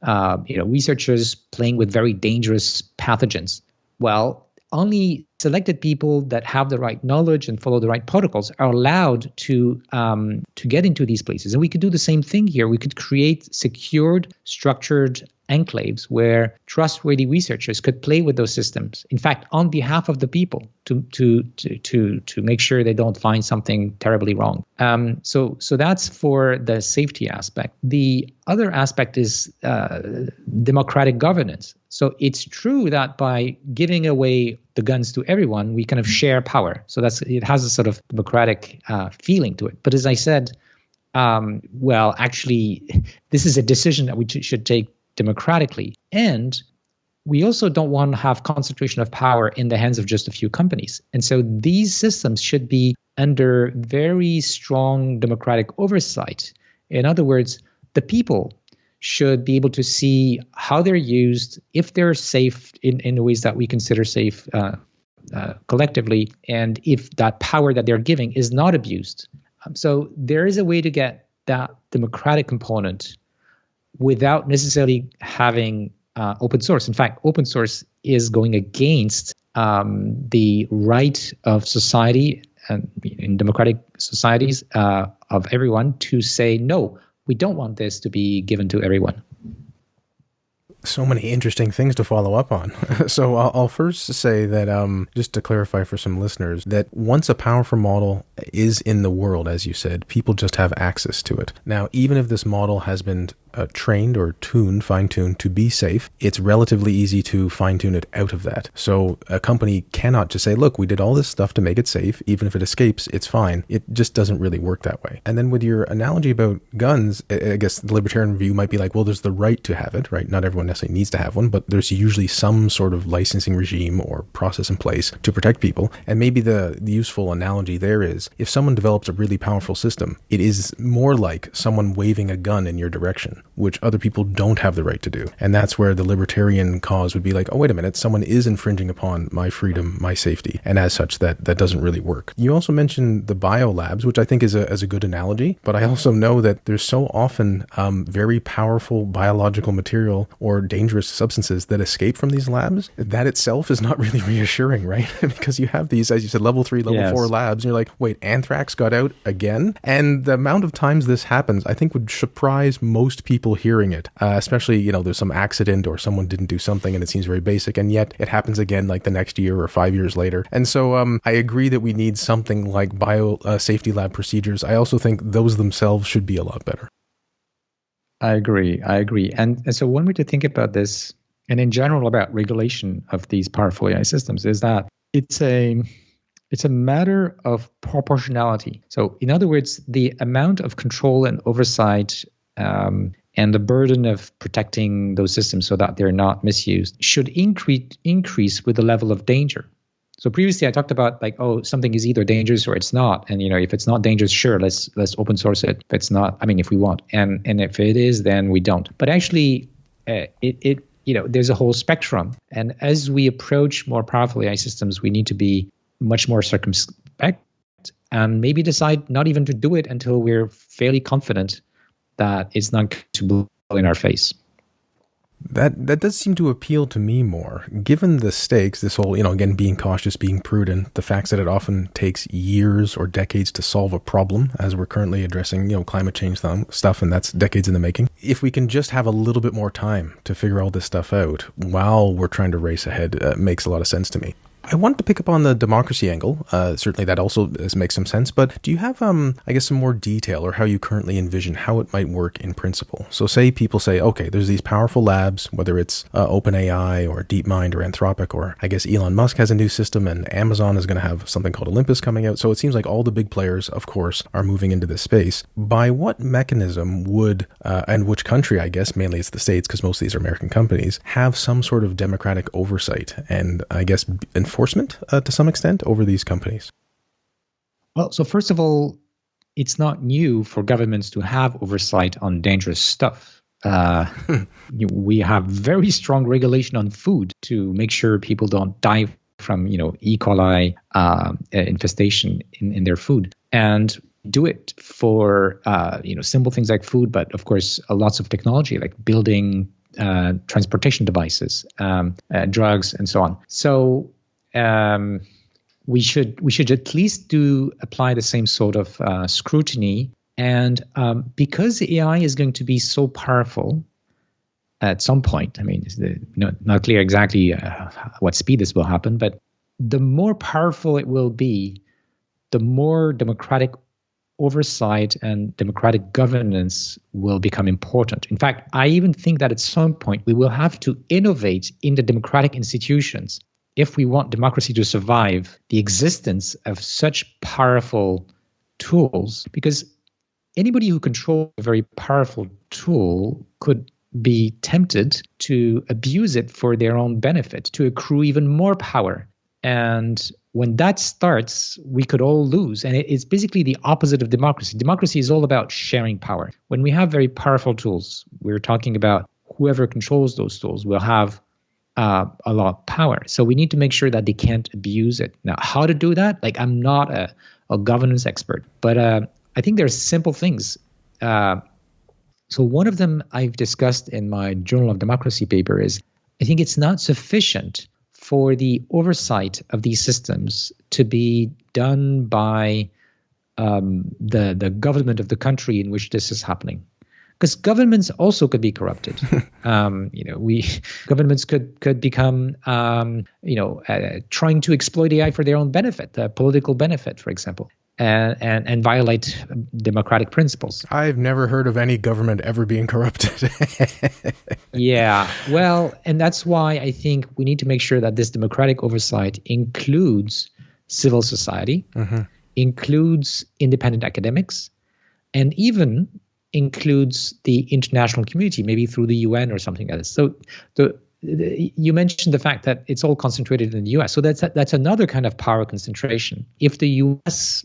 researchers playing with very dangerous pathogens. Well, only selected people that have the right knowledge and follow the right protocols are allowed to get into these places. And we could do the same thing here. We could create secured, structured enclaves where trustworthy researchers could play with those systems. In fact, on behalf of the people, to make sure they don't find something terribly wrong. So that's for the safety aspect. The other aspect is democratic governance. So it's true that by giving away the guns to everyone, we kind of share power. So it has a sort of democratic feeling to it. But as I said, actually, this is a decision that we should take democratically. And we also don't want to have concentration of power in the hands of just a few companies. And so these systems should be under very strong democratic oversight. In other words, the people should be able to see how they're used, if they're safe in ways that we consider safe collectively, and if that power that they're giving is not abused. So there is a way to get that democratic component without necessarily having open source. In fact, open source is going against the right of society and in democratic societies of everyone to say, no, we don't want this to be given to everyone. So many interesting things to follow up on. So I'll first say that, just to clarify for some listeners, that once a powerful model is in the world, as you said, people just have access to it. Now, even if this model has been trained or fine-tuned to be safe, it's relatively easy to fine-tune it out of that. So a company cannot just say, look, we did all this stuff to make it safe. Even if it escapes, it's fine. It just doesn't really work that way. And then with your analogy about guns, I guess the libertarian view might be like, well, there's the right to have it, right? Not everyone necessarily needs to have one, but there's usually some sort of licensing regime or process in place to protect people. And maybe the useful analogy there is, if someone develops a really powerful system, it is more like someone waving a gun in your direction, which other people don't have the right to do. And that's where the libertarian cause would be like, oh, wait a minute, someone is infringing upon my freedom, my safety. And as such, that doesn't really work. You also mentioned the biolabs, which I think is a good analogy, but I also know that there's so often very powerful biological material or dangerous substances that escape from these labs. That itself is not really reassuring, right? Because you have these, as you said, level 3, level 4 labs, and you're like, wait, anthrax got out again? And the amount of times this happens, I think would surprise most people hearing it, especially, there's some accident or someone didn't do something and it seems very basic, and yet it happens again like the next year or 5 years later. And so I agree that we need something like bio safety lab procedures. I also think those themselves should be a lot better. I agree. And so one way to think about this, and in general about regulation of these powerful AI systems, is that it's a matter of proportionality. So in other words, the amount of control and oversight and the burden of protecting those systems so that they're not misused should increase with the level of danger. So previously I talked about like, oh, something is either dangerous or it's not. And, if it's not dangerous, sure, let's open source it. If it's not, if we want. And if it is, then we don't. But actually, there's a whole spectrum. And as we approach more powerful AI systems, we need to be much more circumspect and maybe decide not even to do it until we're fairly confident that it's not going to blow in our face. That does seem to appeal to me more, given the stakes, this whole, again, being cautious, being prudent, the fact that it often takes years or decades to solve a problem, as we're currently addressing, climate change stuff, and that's decades in the making. If we can just have a little bit more time to figure all this stuff out while we're trying to race ahead, makes a lot of sense to me. I wanted to pick up on the democracy angle. Certainly that also makes some sense, but do you have, I guess, some more detail or how you currently envision how it might work in principle? So say people say, okay, there's these powerful labs, whether it's OpenAI or DeepMind or Anthropic, or I guess Elon Musk has a new system and Amazon is going to have something called Olympus coming out. So it seems like all the big players, of course, are moving into this space. By what mechanism would, and which country, I guess, mainly it's the States, because most of these are American companies, have some sort of democratic oversight and, I guess, enforcement to some extent over these companies? Well, so first of all, it's not new for governments to have oversight on dangerous stuff. We have very strong regulation on food to make sure people don't die from, E. coli infestation in their food, and do it for, simple things like food, but of course, lots of technology like building transportation devices, drugs, and so on. So we should at least apply the same sort of scrutiny. And because AI is going to be so powerful at some point, I mean, it's not clear exactly what speed this will happen, but the more powerful it will be, the more democratic oversight and democratic governance will become important. In fact, I even think that at some point we will have to innovate in the democratic institutions if we want democracy to survive the existence of such powerful tools, because anybody who controls a very powerful tool could be tempted to abuse it for their own benefit, to accrue even more power. And when that starts, we could all lose. And it's basically the opposite of democracy. Democracy is all about sharing power. When we have very powerful tools, we're talking about whoever controls those tools will have a lot of power. So we need to make sure that they can't abuse it. Now, how to do that? Like, I'm not a governance expert, but I think there's simple things. So one of them I've discussed in my Journal of Democracy paper is, I think it's not sufficient for the oversight of these systems to be done by the government of the country in which this is happening. Because governments also could be corrupted. Governments could become, trying to exploit AI for their own benefit, political benefit, for example, and violate democratic principles. I've never heard of any government ever being corrupted. Yeah, well, and that's why I think we need to make sure that this democratic oversight includes civil society, includes independent academics, and even includes the international community, maybe through the UN or something like this. So you mentioned the fact that it's all concentrated in the US. So that's another kind of power concentration. If the US,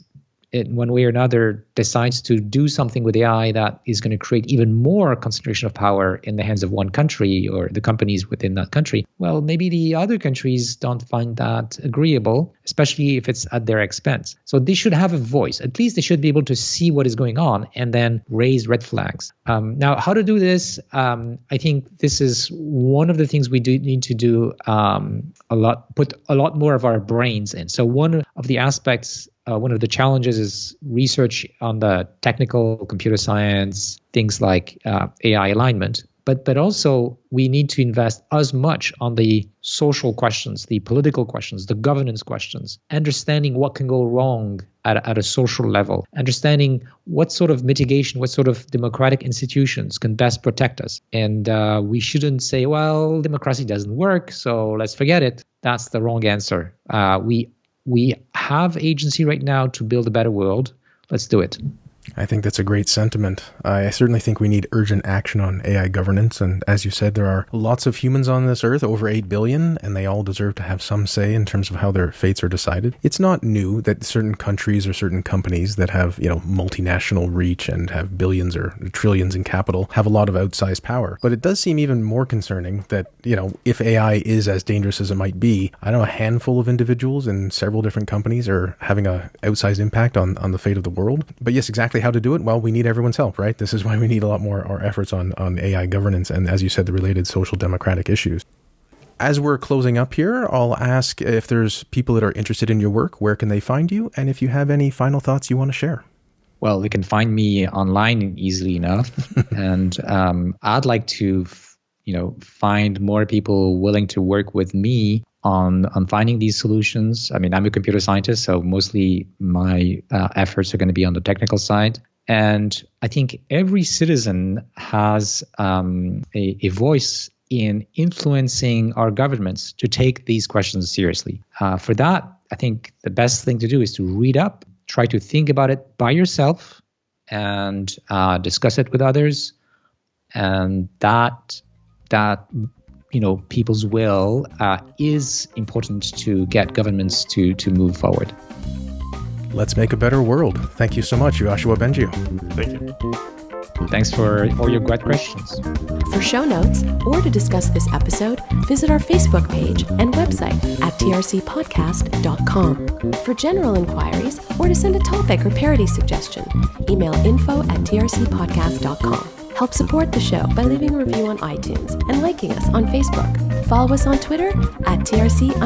in one way or another, decides to do something with AI that is going to create even more concentration of power in the hands of one country or the companies within that country, well, maybe the other countries don't find that agreeable, especially if it's at their expense. So they should have a voice. At least they should be able to see what is going on and then raise red flags. Now, how to do this? I think this is one of the things we do need to do put a lot more of our brains in. So one of the aspects, one of the challenges is research on the technical computer science, things like AI alignment. But also we need to invest as much on the social questions, the political questions, the governance questions, understanding what can go wrong at a social level, understanding what sort of mitigation, what sort of democratic institutions can best protect us. And we shouldn't say, well, democracy doesn't work, so let's forget it. That's the wrong answer. We have agency right now to build a better world. Let's do it. I think that's a great sentiment. I certainly think we need urgent action on AI governance. And as you said, there are lots of humans on this earth, over 8 billion, and they all deserve to have some say in terms of how their fates are decided. It's not new that certain countries or certain companies that have, multinational reach and have billions or trillions in capital have a lot of outsized power. But it does seem even more concerning that, if AI is as dangerous as it might be, I know a handful of individuals in several different companies are having an outsized impact on the fate of the world. But yes, exactly how to do it? Well, we need everyone's help, right? This is why we need a lot more our efforts on AI governance and, as you said, the related social democratic issues. As we're closing up here, I'll ask if there's people that are interested in your work, where can they find you? And if you have any final thoughts you want to share. Well, they can find me online easily enough. And I'd like to, find more people willing to work with me on finding these solutions. I mean, I'm a computer scientist, so mostly my efforts are going to be on the technical side. And I think every citizen has a voice in influencing our governments to take these questions seriously. For that, I think the best thing to do is to read up, try to think about it by yourself, and discuss it with others. And that people's will is important to get governments to move forward. Let's make a better world. Thank you so much, Yoshua Bengio. Thank you. Thanks for all your great questions. For show notes or to discuss this episode, visit our Facebook page and website at trcpodcast.com. For general inquiries or to send a topic or parody suggestion, email info@trcpodcast.com. Help support the show by leaving a review on iTunes and liking us on Facebook. Follow us on Twitter at TRC_podcast.